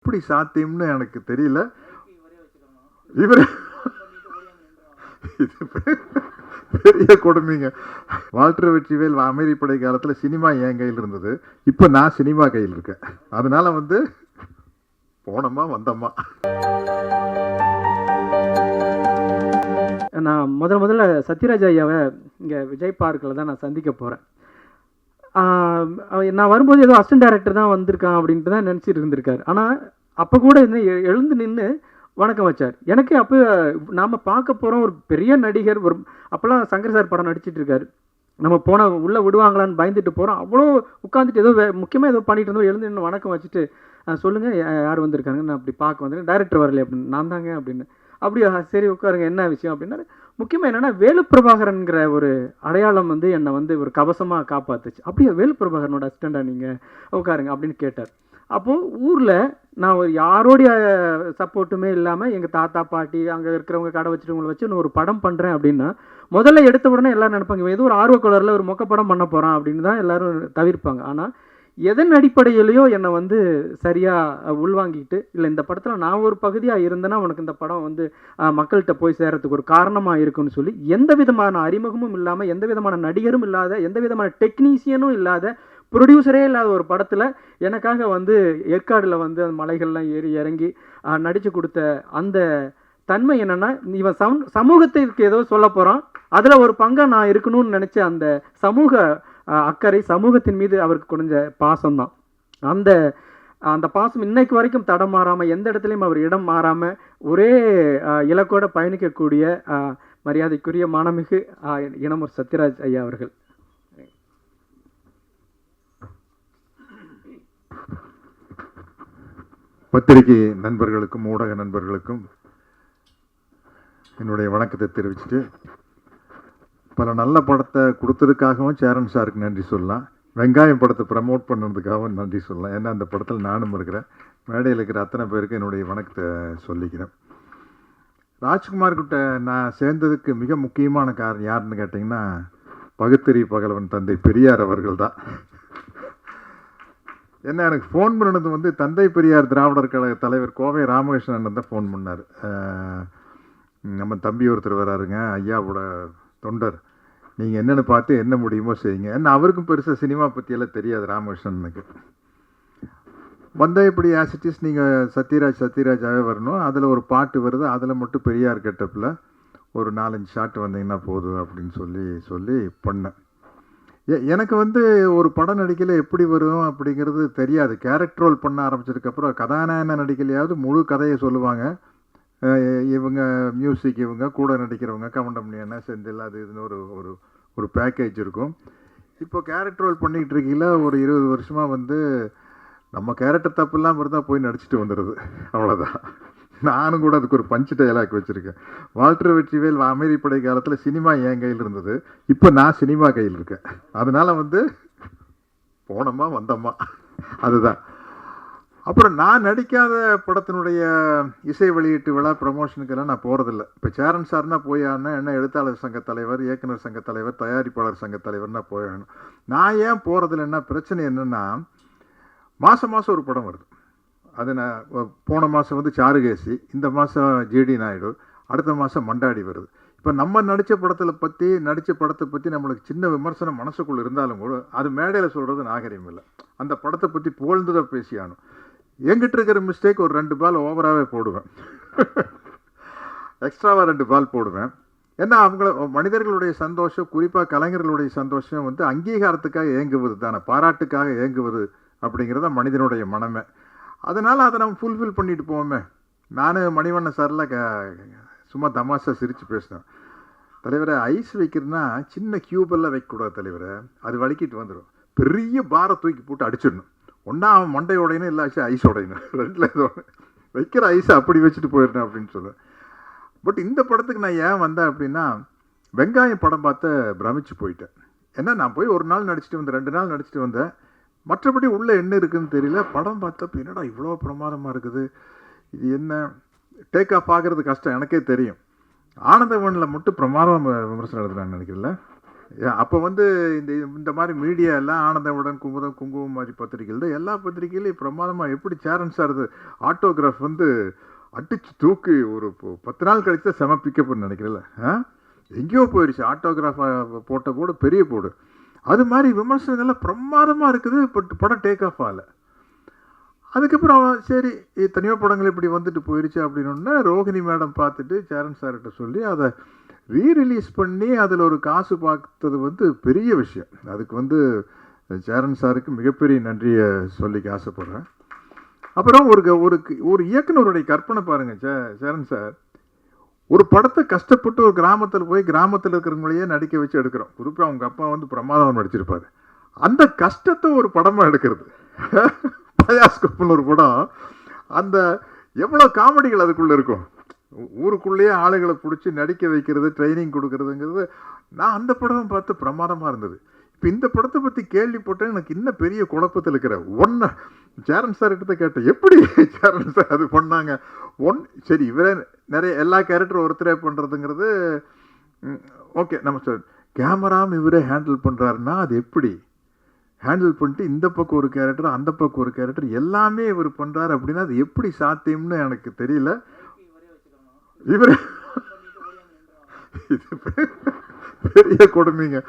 எப்படி சாத்தியம்னு எனக்கு தெரியல. இவர் இது பெரிய கொடுமைங்க. வால்டர் வெற்றிவேல் அமைதிப்படை காலத்தில் சினிமா என் கையில் இருந்தது. இப்போ நான் சினிமா கையில் இருக்கேன். அதனால போனோமா வந்தோமா. நான் முதல்ல சத்யராஜ் ஐயாவை இங்கே விஜய் பார்க்கில் தான் நான் சந்திக்க போகிறேன். நான் வரும்போது ஏதோ அசிஸ்டன்ட் டைரக்டர் தான் வந்திருக்கான் அப்படின்ட்டு தான் நினச்சிட்டு இருந்திருக்காரு. ஆனால் அப்போ கூட எழுந்து நின்று வணக்கம் வச்சார். எனக்கு அப்போ நாம் பார்க்க போகிறோம் ஒரு பெரிய நடிகர். ஒரு அப்போல்லாம் சங்கர் சார் படம் நடிச்சிட்டு இருக்காரு. நம்ம போனால் உள்ளே விடுவாங்களான்னு பயந்துட்டு போகிறோம். அவ்வளோ உட்காந்துட்டு ஏதோ முக்கியமாக ஏதோ பண்ணிட்டு இருந்தோம். எழுந்து நின்று வணக்கம் வச்சுட்டு சொல்லுங்கள் யார் வந்திருக்காங்க, நான் அப்படி பார்க்க வந்தேன். டைரக்டர் வரல அப்படின்னு. நான் தாங்க அப்படின்னு. அப்படியா, சரி உட்காருங்க, என்ன விஷயம் அப்படின்னா. முக்கியமாக என்னென்னா வேலுப்பிரபாகரன்கிற ஒரு அடையாளம் என்னை ஒரு கவசமாக காப்பாற்றுச்சு. அப்படியே வேலுப்பிரபாகரனோட அசிஸ்டண்டாக நீங்கள் உட்காருங்க அப்படின்னு கேட்டார். அப்போது ஊரில் நான் ஒரு யாரோடைய சப்போர்ட்டுமே இல்லாமல் எங்கள் தாத்தா பாட்டி அங்கே இருக்கிறவங்க கடை வச்சுருவங்களை வச்சு நான் ஒரு படம் பண்ணுறேன் அப்படின்னா முதல்ல எடுத்த உடனே எல்லோரும் நினைப்பாங்க ஏதோ ஒரு ஆர்வக்கோளரில் ஒரு மொக்க படம் பண்ண போகிறான் அப்படின்னு தான் எல்லோரும் தவிர்ப்பாங்க. ஆனால் எதன் அடிப்படையிலையோ என்னை சரியாக உள்வாங்கிட்டு, இல்லை இந்த படத்தில் நான் ஒரு பகுதியாக இருந்தேன்னா உனக்கு இந்த படம் மக்கள்கிட்ட போய் சேரத்துக்கு ஒரு காரணமாக இருக்குன்னு சொல்லி எந்த விதமான அறிமுகமும் இல்லாமல், எந்த விதமான நடிகரும் இல்லாத, எந்த விதமான டெக்னீஷியனும் இல்லாத, ப்ரொடியூசரே இல்லாத ஒரு படத்தில் எனக்காக ஏற்காடில் அந்த மலைகள்லாம் ஏறி இறங்கி நடித்து கொடுத்த அந்த தன்மை என்னென்னா, இவன் சமூகத்திற்கு ஏதோ சொல்ல போகிறான், அதில் ஒரு பங்கை நான் இருக்கணும்னு நினச்ச அந்த சமூக அக்கறை, சமூகத்தின் மீது அவருக்கு கொஞ்ச பாசம்தான். அந்த பாசம் இன்னைக்கு வரைக்கும் தடம் மாறாமல், எந்த இடத்துலையும் அவர் இடம் மாறாமல் ஒரே இலக்கோட பயணிக்கக்கூடிய மரியாதைக்குரிய மானமிகு இனமூர் சத்யராஜ் ஐயா அவர்கள். பத்திரிகை நண்பர்களுக்கும் ஊடக நண்பர்களுக்கும் என்னுடைய வணக்கத்தை தெரிவிச்சுட்டு, பல நல்ல படத்தை கொடுத்ததுக்காகவும் சேரன் சாருக்கு நன்றி சொல்லலாம். வெங்காயம் படத்தை ப்ரமோட் பண்ணுறதுக்காகவும் நன்றி சொல்லலாம். ஏன்னா அந்த படத்தில் நானும் இருக்கிறேன். மேடையில் இருக்கிற அத்தனை பேருக்கு என்னுடைய வணக்கத்தை சொல்லிக்கிறேன். ராஜ்குமார் கிட்ட நான் சேர்ந்ததுக்கு மிக முக்கியமான காரணம் யாருன்னு கேட்டிங்கன்னா, பகுத்தறி பகலவன் தந்தை பெரியார் அவர்கள் தான். என்ன எனக்கு ஃபோன் பண்ணது தந்தை பெரியார் திராவிடர் கழக தலைவர் கோவை ராமகிருஷ்ணன் தான் ஃபோன் பண்ணார். நம்ம தம்பி ஒருத்தர் வராருங்க, ஐயாவோட தொண்டர், நீங்கள் என்னென்னு பார்த்து என்ன முடியுமோ செய்யுங்க. ஏன்னா அவருக்கும் பெருசாக சினிமா பற்றியெல்லாம் தெரியாது ராமகிருஷ்ணனுக்கு. இப்படி ஆசிட்டிஸ் நீங்கள் சத்யராஜாவே வரணும், அதில் ஒரு பாட்டு வருது, அதில் மட்டும் பெரியார் கெட்டப்பில் ஒரு 4-5 ஷாட் வந்தீங்கன்னா போதும் அப்படின்னு சொல்லி பண்ணேன். எனக்கு ஒரு படம் நடிக்கல எப்படி வரும் அப்படிங்கிறது தெரியாது. கேரக்டர் ரோல் பண்ண ஆரம்பிச்சதுக்கப்புறம் கதாநாயகன நடிக்கலையாவது முழு கதையை சொல்லுவாங்க. இவங்க மியூசிக், இவங்க கூட நடிக்கிறவங்க, கவுண்டமணி, செந்தில், அது இதுன்னு ஒரு பேக்கேஜ் இருக்கும். இப்போ கேரக்டர் ரோல் பண்ணிக்கிட்டு இருக்கீங்கள ஒரு 20 வருஷமாக நம்ம கேரக்டர் தப்பு இல்லாமல் இருந்தால் போய் நடிச்சுட்டு வந்துடுது, அவ்வளோதான். நானும் கூட அதுக்கு ஒரு பஞ்சு டயலாக் வச்சுருக்கேன். வால்டர் வெற்றிவேல் அமைதிப்படை காலத்தில் சினிமா என் கையில் இருந்தது. இப்போ நான் சினிமா கையில் இருக்கேன். அதனால் போனோமா வந்தோமா, அதுதான். அப்புறம் நான் நடிக்காத படத்தினுடைய இசை வெளியீட்டு விழா ப்ரமோஷனுக்கெல்லாம் நான் போகிறதில்ல. இப்போ சேரன் சார்னா போய் ஆகணும், என்ன எழுத்தாளர் சங்க தலைவர், இயக்குனர் சங்க தலைவர், தயாரிப்பாளர் சங்க தலைவர்னா போய் ஆகணும். நான் ஏன் போகிறதில்லன்னா, பிரச்சனை என்னென்னா, மாதம் ஒரு படம் வருது. அது நான் போன மாதம் சாருகேசி, இந்த மாதம் ஜிடி நாயுடு, அடுத்த மாதம் மண்டாடி வருது. இப்போ நம்ம நடித்த படத்தை பற்றி நம்மளுக்கு சின்ன விமர்சனம் மனசுக்குள்ளே இருந்தாலும் கூட அது மேடையில் சொல்கிறது நாகரிகம் இல்லை. அந்த படத்தை பற்றி புகழ்ந்துதான் பேசியானும். என்கிட்ட இருக்கிற மிஸ்டேக், ஒரு 2 பால் ஓவராகவே போடுவேன், எக்ஸ்ட்ராவாக 2 பால் போடுவேன். ஏன்னா மனிதர்களுடைய சந்தோஷம், குறிப்பாக கலைஞர்களுடைய சந்தோஷம் அங்கீகாரத்துக்காக ஏங்குவது தானே, பாராட்டுக்காக ஏங்குவது அப்படிங்கிறத மனிதனுடைய மனமே. அதனால் அதை நம்ம ஃபுல்ஃபில் பண்ணிட்டு போவோமே. நான் மணிவண்ணன் சாரில் சும்மா தமாஷா சிரித்து பேசினேன். தலைவரை ஐஸ் வைக்கிறதுனா சின்ன கியூபெல்லாம் வைக்கக்கூடாது தலைவரை, அது வலிக்கிட்டு வந்துடும். பெரிய பாரை தூக்கி போட்டு அடிச்சிடணும். ஒன்றா அவன் மண்டை உடையணும், இல்லை ஐஸ் உடையணும், 2ல் ஏதோ வைக்கிற ஐஸை அப்படி வச்சுட்டு போயிடணும் அப்படின்னு சொல்லுவேன். பட் இந்த படத்துக்கு நான் ஏன் வந்தேன் அப்படின்னா, வெங்காயம் படம் பார்த்து பிரமிச்சு போயிட்டேன். ஏன்னா நான் போய் ஒரு நாள் நடிச்சுட்டு வந்தேன், 2 நாள் நடிச்சுட்டு வந்தேன். மற்றபடி உள்ளே என்ன இருக்குதுன்னு தெரியல. படம் பார்த்தப்ப என்னடா இவ்வளோ பிரமாதமாக இருக்குது, இது என்ன டேக் ஆஃப் ஆகிறது கஷ்டம், எனக்கே தெரியும். ஆனந்தவனில் மட்டும் பிரமாதம் விமர்சனம் எழுதுனான்னு நினைக்கிறேன்ல. அப்போ வந்து இந்த இந்த மாதிரி மீடியா எல்லாம் ஆனந்தவுடன் குமுதம் குங்குமம் மாதிரி பத்திரிகைகள் தான் எல்லா பத்திரிகையிலையும் பிரமாதமாக எப்படி சேரன் சார் ஆட்டோகிராஃப் வந்து அடிச்சு தூக்கி ஒரு 10 நாள் கழிச்சு செம பிக்கப்னு நினைக்கிறேன்ல. எங்கேயோ போயிடுச்சு ஆட்டோகிராஃப் போட்ட போடு பெரிய போடு. அது மாதிரி விமர்சனங்கள்லாம் பிரமாதமாக இருக்குது. பட் படம் டேக் ஆஃப் ஆகலை. அதுக்கப்புறம் சரி எத்தனையோ படங்கள் இப்படி வந்துட்டு போயிடுச்சு அப்படின்னு ரோஹிணி மேடம் பார்த்துட்டு சேரன் சார்கிட்ட சொல்லி அதை ரீரிலீஸ் பண்ணி அதில் ஒரு காசு பார்த்தது வந்து பெரிய விஷயம். அதுக்கு வந்து சேரன் சாருக்கு மிகப்பெரிய நன்றியை சொல்லிக்க ஆசைப்படுறேன். அப்புறம் ஒரு இயக்குனருடைய கற்பனை பாருங்கள். சேரன் சார் ஒரு படத்தை கஷ்டப்பட்டு ஒரு கிராமத்தில் போய் கிராமத்தில் இருக்கிறவங்களையே நடிக்க வச்சு எடுக்கிறோம். குறிப்பாக அவங்க அப்பா வந்து பிரமாதம் நடிச்சிருப்பாரு. அந்த கஷ்டத்தை ஒரு படமாக எடுக்கிறது. பயாஸ்கோப்னு ஒரு படம். அந்த எவ்வளோ காமெடிகள் அதுக்குள்ளே இருக்கும். ஊருக்குள்ளேயே ஆளுகளை பிடிச்சி நடிக்க வைக்கிறது, ட்ரைனிங் கொடுக்கறதுங்கிறது. நான் அந்த படம் பார்த்து பிரமாதமாக இருந்தது. இப்போ இந்த படத்தை பற்றி கேள்விப்பட்டேன். எனக்கு இன்னும் பெரிய குழப்பத்தில் இருக்கிறேன். சேரன் சார் கிட்ட கேட்டேன், எப்படி சேரன் சார் அது பண்ணாங்க? சரி இவரே நிறைய எல்லா கேரக்டரும் ஒருத்தரே பண்ணுறதுங்கிறது ஓகே. நம்ம சார் கேமராவும் இவரே ஹேண்டில் பண்ணுறாருன்னா அது எப்படி ஹேண்டில் பண்ணிட்டு இந்த பக்கம் ஒரு கேரக்டர் அந்த பக்கம் ஒரு கேரக்டர் எல்லாமே இவர் பண்ணுறாரு அப்படின்னா அது எப்படி சாத்தியம்னு எனக்கு தெரியல. இவர் இது பெரிய கொடுமைங்க.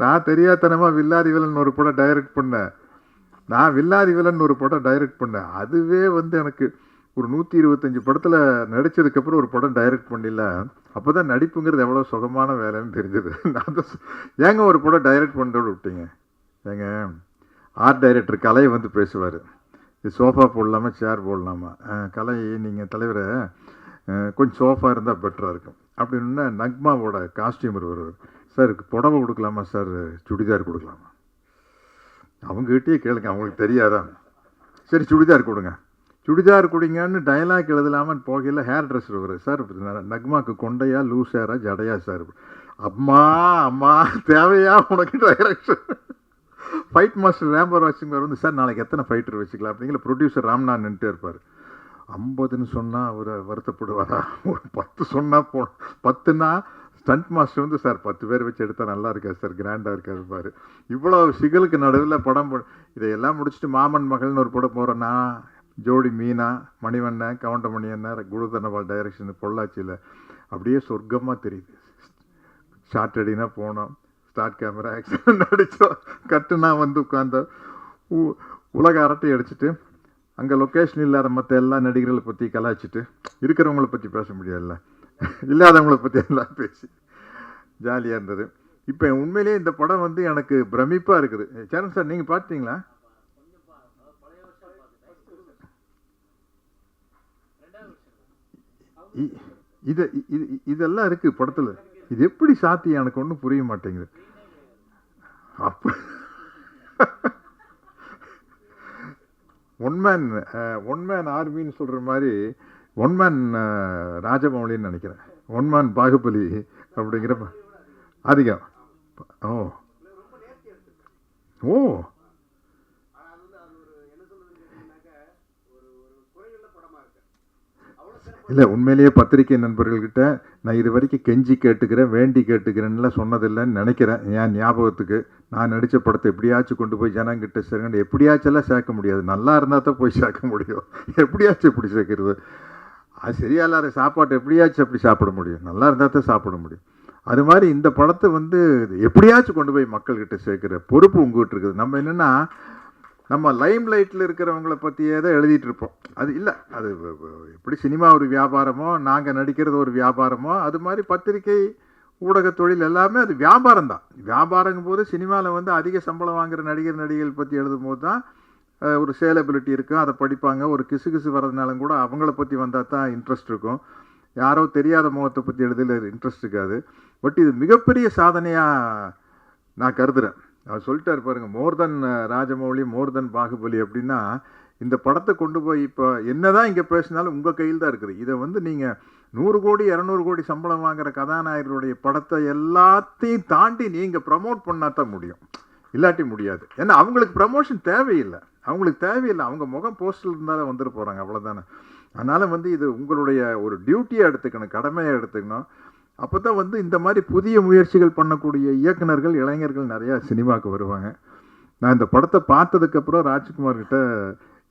நான் தெரியாதனமா வில்லாதி வில்லன் ஒரு படம் டைரக்ட் பண்ணேன். அதுவே வந்து எனக்கு ஒரு 125 படத்தில் நடித்ததுக்கப்புறம் ஒரு படம் டைரக்ட் பண்ணல. அப்போ தான் நடிப்புங்கிறது எவ்வளோ சுகமான வேலைன்னு தெரிஞ்சது. ஏங்க ஒரு படம் டைரக்ட் பண்ணுறோடு விட்டீங்க? ஏங்க ஆர்ட் டைரக்டர் கலை வந்து பேசுவார், இது சோஃபா போடலாமா சேர் போடலாமா? கலை நீங்கள் தலைவரை கொஞ்சம் சோஃபா இருந்தால் பெட்டராக இருக்கும் அப்படின்னா நக்மாவோட காஸ்டியூமர் வருவார். சார் புடவை கொடுக்கலாமா சார் சுடிதார் கொடுக்கலாமா? அவங்ககிட்டயே கேளுங்க, அவங்களுக்கு தெரியாதான். சரி சுடிதார் கொடுங்க, சுடிதார் கொடுங்கன்னு டைலாக் எழுதலாமல் போகையில் ஹேர் ட்ரெஸ்ஸர் வருது. Sir நக்மாவுக்கு கொண்டையா loose Hera ஜடையா sir? அம்மா அம்மா தேவையா உனக்கு டைரக்ஷன்? ஃபைட் மாஸ்டர் ரேம்பர் வாட்சிங் வந்து சார் நாளைக்கு எத்தனை ஃபைட்டர் வச்சுக்கலாம் அப்படிங்கிற ப்ரொடியூசர் ராம்நாத் நின்றுட்டே இருப்பார். 50ன்னு சொன்னால் அவர் வருத்தப்படுவாரா? ஒரு 10 சொன்னால் 10ன்னா ஸ்டண்ட் மாஸ்டர் வந்து சார் 10 பேர் வச்சு எடுத்தால் நல்லா இருக்காது சார், கிராண்டாக இருக்காது பாரு. இவ்வளோ சிகலுக்கு நடுவில் படம் இதையெல்லாம் முடிச்சுட்டு மாமன் மகள்னு ஒரு படம் போகிறேன்னா ஜோடி மீனா மணிவண்ணன் கவுண்டமணி அண்ணன் குருதனபால் டைரக்ஷன் பொள்ளாச்சியில் அப்படியே சொர்க்கமாக தெரியுது. ஷார்ட் அடினா போனோம், ஸ்டார்ட் கேமரா ஆக்சிடென்ட் அடித்தோம், கட்டுனா வந்து உட்காந்தோம், உலக அரட்டை அடிச்சுட்டு அங்கே லொக்கேஷன் இல்லாத மற்ற எல்லா நடிகர்களை பற்றி கலாய்ச்சிட்டு இருக்கிறவங்கள பற்றி பேச முடியாதுல்ல, இல்லாதவங்களை பற்றி எல்லாம் பேசி ஜாலியாக இருந்தது. இப்போ உண்மையிலேயே இந்த படம் வந்து எனக்கு பிரமிப்பாக இருக்குது. சேரன் சார் நீங்கள் பார்த்தீங்களா? இதெல்லாம் இருக்கு படத்தில். இது எப்படி சாத்தியம் எனக்கு ஒன்றும் புரிய மாட்டேங்குது. அப்ப ஒன் மேன் ஆர்மின்னு சொல்கிற மாதிரி ஒன் மேன் ராஜமௌலின்னு நினைக்கிறேன், ஒன் மேன் பாகுபலி அப்படிங்கிற அதிகம். ஓ ஓ இல்லை, உண்மையிலேயே பத்திரிகை நண்பர்கள்கிட்ட நான் இது வரைக்கும் கெஞ்சி கேட்டுக்கிறேன் வேண்டி கேட்டுக்கிறேன்னுலாம் சொன்னதில்லைன்னு நினைக்கிறேன். என் ஞாபகத்துக்கு நான் நடித்த படத்தை எப்படியாச்சும் கொண்டு போய் ஜனங்கிட்ட சேர்ந்து எப்படியாச்செல்லாம் சேர்க்க முடியாது, நல்லா இருந்தால் தான் போய் சேர்க்க முடியும். எப்படியாச்சும் எப்படி சேர்க்கறது? அது சரியா இல்லாத சாப்பாட்டை எப்படியாச்சும் எப்படி சாப்பிட முடியும்? நல்லா இருந்தால் தான் சாப்பிட முடியும். அது மாதிரி இந்த படத்தை வந்து எப்படியாச்சும் கொண்டு போய் மக்கள்கிட்ட சேர்க்குற பொறுப்பு உங்ககிட்ட இருக்குது. நம்ம என்னென்னா நம்ம லைம் லைட்டில் இருக்கிறவங்கள பற்றியே தான் எழுதிட்டு இருப்போம். அது இல்லை, அது எப்படி சினிமா ஒரு வியாபாரமோ நாங்கள் நடிக்கிறது ஒரு வியாபாரமோ அது மாதிரி பத்திரிகை ஊடக தொழில் எல்லாமே அது வியாபாரம் தான். வியாபாரங்கும் போது சினிமாவில் வந்து அதிக சம்பளம் வாங்குகிற நடிகர்கள் பற்றி எழுதும் போது தான் ஒரு சேலபிலிட்டி இருக்கும், அதை படிப்பாங்க. ஒரு கிசு வர்றதுனாலும் கூட அவங்கள பற்றி வந்தால் தான் இன்ட்ரெஸ்ட் இருக்கும். யாரோ தெரியாத முகத்தை பற்றி எழுதல இன்ட்ரெஸ்ட் இருக்காது. பட் இது மிகப்பெரிய சாதனையாக நான் கருதுகிறேன். அவர் சொல்லிட்டார் பாருங்கள், மோர் தென் ராஜமௌலி மோர் தென் பாகுபலி அப்படின்னா இந்த படத்தை கொண்டு போய் இப்போ என்னதான் இங்கே பேசினாலும் உங்கள் கையில் தான் இருக்குது. இதை வந்து நீங்கள் 100 கோடி 200 கோடி சம்பளம் வாங்குகிற கதாநாயகருடைய படத்தை எல்லாத்தையும் தாண்டி நீங்கள் ப்ரமோட் பண்ணால் தான் முடியும், இல்லாட்டி முடியாது. ஏன்னா அவங்களுக்கு ப்ரமோஷன் தேவையில்லை, அவங்க முகம் போஸ்டர் இருந்தாலும் வந்துட்டு போகிறாங்க, அவ்வளோதானே. அதனால் வந்து இது உங்களுடைய ஒரு டியூட்டியாக எடுத்துக்கணும், கடமையாக எடுத்துக்கணும். அப்போ தான் வந்து இந்த மாதிரி புதிய முயற்சிகள் பண்ணக்கூடிய இயக்குனர்கள் இளைஞர்கள் நிறையா சினிமாவுக்கு வருவாங்க. நான் இந்த படத்தை பார்த்ததுக்கப்புறம் ராஜ்குமார்கிட்ட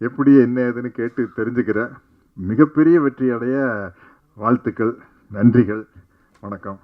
எப்படி என்ன ஏதுன்னு கேட்டு தெரிஞ்சுக்கிறேன். மிகப்பெரிய வெற்றி அடைய வாழ்த்துக்கள், நன்றிகள், வணக்கம்.